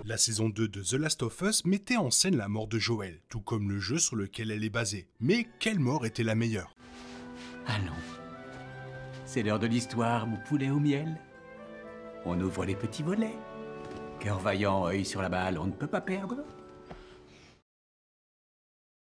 La saison 2 de The Last of Us mettait en scène la mort de Joel, tout comme le jeu sur lequel elle est basée. Mais quelle mort était la meilleure? Allons. C'est l'heure de l'histoire, mon poulet au miel. On ouvre les petits volets. Cœur vaillant, œil sur la balle, on ne peut pas perdre.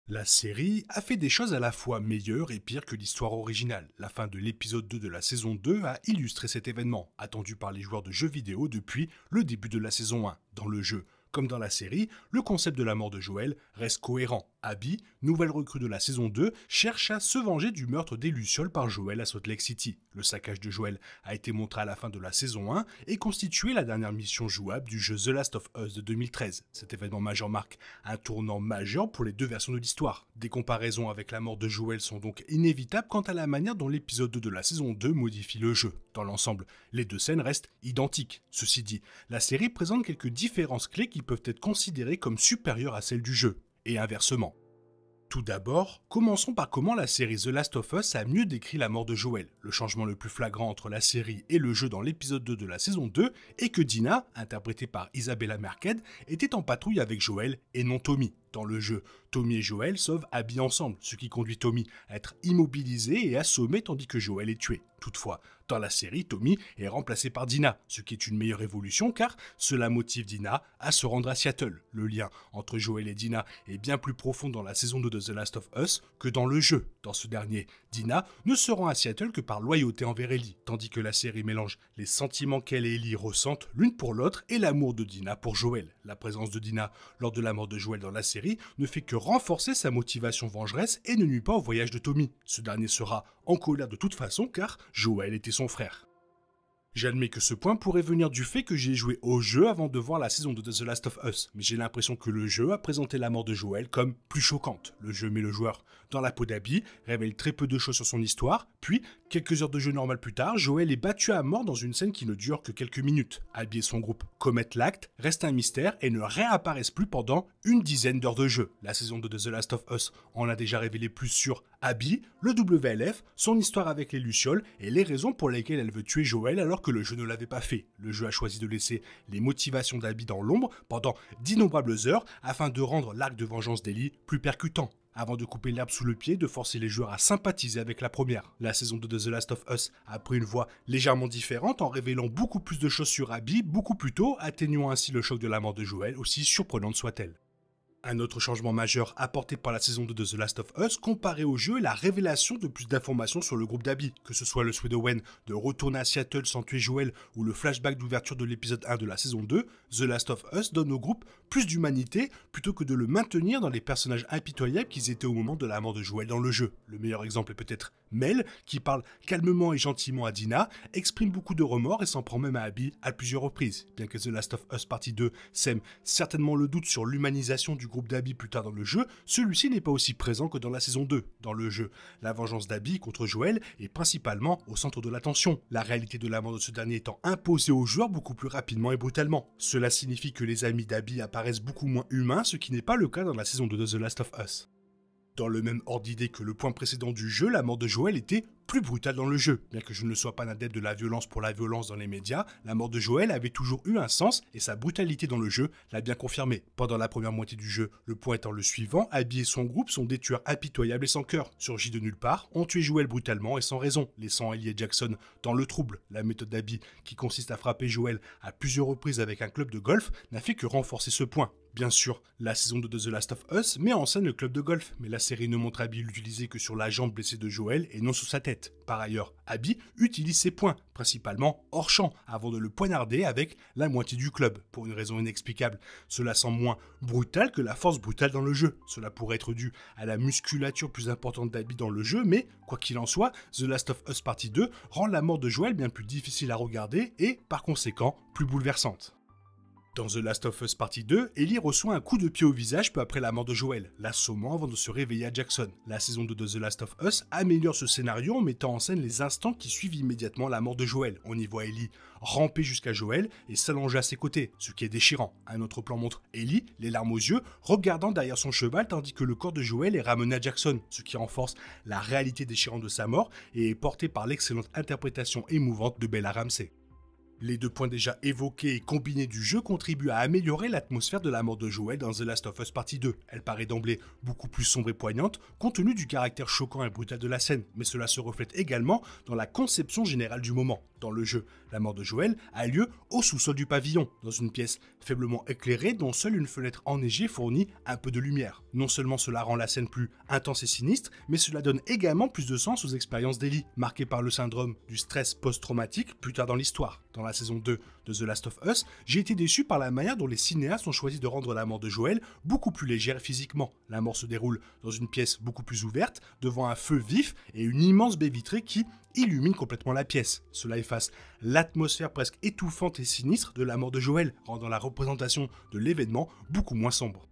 La série a fait des choses à la fois meilleures et pires que l'histoire originale. La fin de l'épisode 2 de la saison 2 a illustré cet événement, attendu par les joueurs de jeux vidéo depuis le début de la saison 1. Dans le jeu, comme dans la série, le concept de la mort de Joel reste cohérent. Abby, nouvelle recrue de la saison 2, cherche à se venger du meurtre des Lucioles par Joel à Salt Lake City. Le saccage de Joel a été montré à la fin de la saison 1 et constituait la dernière mission jouable du jeu The Last of Us de 2013. Cet événement majeur marque un tournant majeur pour les deux versions de l'histoire. Des comparaisons avec la mort de Joel sont donc inévitables quant à la manière dont l'épisode 2 de la saison 2 modifie le jeu. Dans l'ensemble, les deux scènes restent identiques. Ceci dit, la série présente quelques différences clés qui peuvent être considérées comme supérieures à celles du jeu, et inversement. Tout d'abord, commençons par comment la série The Last of Us a mieux décrit la mort de Joel. Le changement le plus flagrant entre la série et le jeu dans l'épisode 2 de la saison 2 est que Dina, interprétée par Isabella Merced, était en patrouille avec Joel et non Tommy. Dans le jeu, Tommy et Joel sauvent Abby ensemble, ce qui conduit Tommy à être immobilisé et assommé tandis que Joel est tué. Toutefois, dans la série, Tommy est remplacé par Dina, ce qui est une meilleure évolution car cela motive Dina à se rendre à Seattle. Le lien entre Joel et Dina est bien plus profond dans la saison 2 de The Last of Us que dans le jeu. Dans ce dernier, Dina ne se rend à Seattle que par loyauté envers Ellie, tandis que la série mélange les sentiments qu'elle et Ellie ressentent l'une pour l'autre et l'amour de Dina pour Joel. La présence de Dina lors de la mort de Joel dans la série ne fait que renforcer sa motivation vengeresse et ne nuit pas au voyage de Tommy. Ce dernier sera en colère de toute façon car Joel était son frère. J'admets que ce point pourrait venir du fait que j'ai joué au jeu avant de voir la saison de The Last of Us, mais j'ai l'impression que le jeu a présenté la mort de Joel comme plus choquante. Le jeu met le joueur dans la peau d'Abby, révèle très peu de choses sur son histoire, puis, quelques heures de jeu normal plus tard, Joel est battu à mort dans une scène qui ne dure que quelques minutes. Abby et son groupe commettent l'acte, restent un mystère et ne réapparaissent plus pendant une dizaine d'heures de jeu. La saison 2 de The Last of Us en a déjà révélé plus sur Abby, le WLF, son histoire avec les Lucioles et les raisons pour lesquelles elle veut tuer Joel alors que le jeu ne l'avait pas fait. Le jeu a choisi de laisser les motivations d'Abby dans l'ombre pendant d'innombrables heures afin de rendre l'arc de vengeance d'Ellie plus percutant. Avant de couper l'herbe sous le pied, de forcer les joueurs à sympathiser avec la première. La saison 2 de The Last of Us a pris une voie légèrement différente en révélant beaucoup plus de choses sur Abby beaucoup plus tôt, atténuant ainsi le choc de la mort de Joel, aussi surprenante soit-elle. Un autre changement majeur apporté par la saison 2 de The Last of Us comparé au jeu est la révélation de plus d'informations sur le groupe d'Abby, que ce soit le souhait d'Owen de retourner à Seattle sans tuer Joel ou le flashback d'ouverture de l'épisode 1 de la saison 2, The Last of Us donne au groupe plus d'humanité plutôt que de le maintenir dans les personnages impitoyables qu'ils étaient au moment de la mort de Joel dans le jeu. Le meilleur exemple est peut-être Mel, qui parle calmement et gentiment à Dina, exprime beaucoup de remords et s'en prend même à Abby à plusieurs reprises. Bien que The Last of Us Partie 2 sème certainement le doute sur l'humanisation du groupe d'Abby plus tard dans le jeu, celui-ci n'est pas aussi présent que dans la saison 2. Dans le jeu, la vengeance d'Abby contre Joel est principalement au centre de l'attention, la réalité de la mort de ce dernier étant imposée aux joueurs beaucoup plus rapidement et brutalement. Cela signifie que les amis d'Abby apparaissent beaucoup moins humains, ce qui n'est pas le cas dans la saison 2 de The Last of Us. Dans le même ordre d'idée que le point précédent du jeu, la mort de Joel était plus brutale dans le jeu. Bien que je ne sois pas un adepte de la violence pour la violence dans les médias, la mort de Joel avait toujours eu un sens et sa brutalité dans le jeu l'a bien confirmé. Pendant la première moitié du jeu, le point étant le suivant, Abby et son groupe sont des tueurs impitoyables et sans cœur. Surgis de nulle part, ont tué Joel brutalement et sans raison, laissant Ellie et Jackson dans le trouble. La méthode d'Abby, qui consiste à frapper Joel à plusieurs reprises avec un club de golf, n'a fait que renforcer ce point. Bien sûr, la saison 2 de The Last of Us met en scène le club de golf, mais la série ne montre Abby l'utiliser que sur la jambe blessée de Joel et non sur sa tête. Par ailleurs, Abby utilise ses poings, principalement hors champ, avant de le poignarder avec la moitié du club. Pour une raison inexplicable, cela semble moins brutal que la force brutale dans le jeu. Cela pourrait être dû à la musculature plus importante d'Abby dans le jeu, mais quoi qu'il en soit, The Last of Us Partie 2 rend la mort de Joel bien plus difficile à regarder et, par conséquent, plus bouleversante. Dans The Last of Us Partie 2, Ellie reçoit un coup de pied au visage peu après la mort de Joel, l'assommant avant de se réveiller à Jackson. La saison 2 de The Last of Us améliore ce scénario en mettant en scène les instants qui suivent immédiatement la mort de Joel. On y voit Ellie ramper jusqu'à Joel et s'allonger à ses côtés, ce qui est déchirant. Un autre plan montre Ellie, les larmes aux yeux, regardant derrière son cheval tandis que le corps de Joel est ramené à Jackson, ce qui renforce la réalité déchirante de sa mort et est porté par l'excellente interprétation émouvante de Bella Ramsey. Les 2 points déjà évoqués et combinés du jeu contribuent à améliorer l'atmosphère de la mort de Joel dans The Last of Us Partie 2. Elle paraît d'emblée beaucoup plus sombre et poignante, compte tenu du caractère choquant et brutal de la scène, mais cela se reflète également dans la conception générale du moment. Dans le jeu, la mort de Joel a lieu au sous-sol du pavillon, dans une pièce faiblement éclairée dont seule une fenêtre enneigée fournit un peu de lumière. Non seulement cela rend la scène plus intense et sinistre, mais cela donne également plus de sens aux expériences d'Ellie, marquées par le syndrome du stress post-traumatique plus tard dans l'histoire. Dans la saison 2 de The Last of Us, j'ai été déçu par la manière dont les cinéastes ont choisi de rendre la mort de Joel beaucoup plus légère physiquement. La mort se déroule dans une pièce beaucoup plus ouverte, devant un feu vif et une immense baie vitrée qui illumine complètement la pièce. Cela efface l'atmosphère presque étouffante et sinistre de la mort de Joel, rendant la représentation de l'événement beaucoup moins sombre.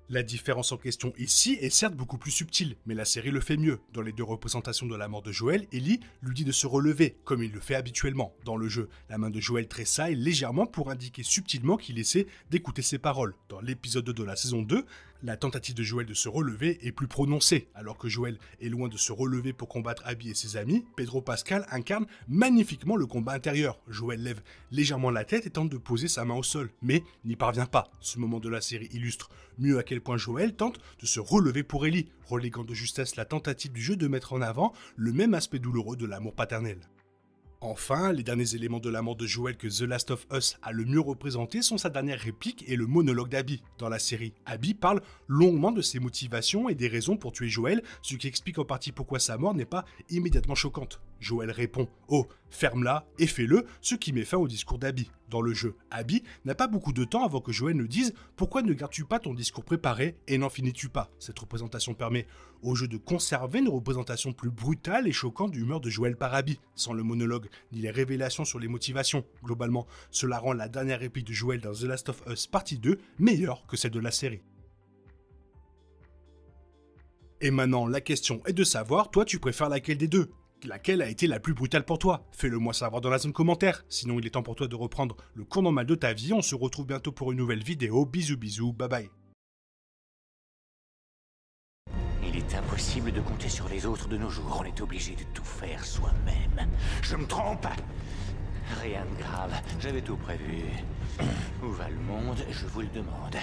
La différence en question ici est certes beaucoup plus subtile, mais la série le fait mieux. Dans les 2 représentations de la mort de Joel, Ellie lui dit de se relever, comme il le fait habituellement. Dans le jeu, la main de Joel tressaille légèrement pour indiquer subtilement qu'il essaie d'écouter ses paroles. Dans l'épisode 2 de la saison 2, la tentative de Joel de se relever est plus prononcée. Alors que Joel est loin de se relever pour combattre Abby et ses amis, Pedro Pascal incarne magnifiquement le combat intérieur. Joel lève légèrement la tête et tente de poser sa main au sol, mais n'y parvient pas. Ce moment de la série illustre mieux à quel point Joel tente de se relever pour Ellie, reléguant de justesse la tentative du jeu de mettre en avant le même aspect douloureux de l'amour paternel. Enfin, les derniers éléments de la mort de Joel que The Last of Us a le mieux représenté sont sa dernière réplique et le monologue d'Abby. Dans la série, Abby parle longuement de ses motivations et des raisons pour tuer Joel, ce qui explique en partie pourquoi sa mort n'est pas immédiatement choquante. Joel répond « Oh, ferme-la et fais-le », ce qui met fin au discours d'Abby. Dans le jeu, Abby n'a pas beaucoup de temps avant que Joel ne dise « Pourquoi ne gardes-tu pas ton discours préparé et n'en finis-tu pas ?» Cette représentation permet au jeu de conserver une représentation plus brutale et choquante du meurtre de Joel par Abby, sans le monologue ni les révélations sur les motivations. Globalement, cela rend la dernière réplique de Joel dans The Last of Us Partie 2 meilleure que celle de la série. Et maintenant, la question est de savoir, toi tu préfères laquelle des deux ? Laquelle a été la plus brutale pour toi? Fais-le moi savoir dans la zone commentaire. Sinon, il est temps pour toi de reprendre le cours normal de ta vie. On se retrouve bientôt pour une nouvelle vidéo. Bisous bisous, bye bye. Il est impossible de compter sur les autres de nos jours. On est obligé de tout faire soi-même. Je me trompe? Rien de grave. J'avais tout prévu. Où va le monde? Je vous le demande.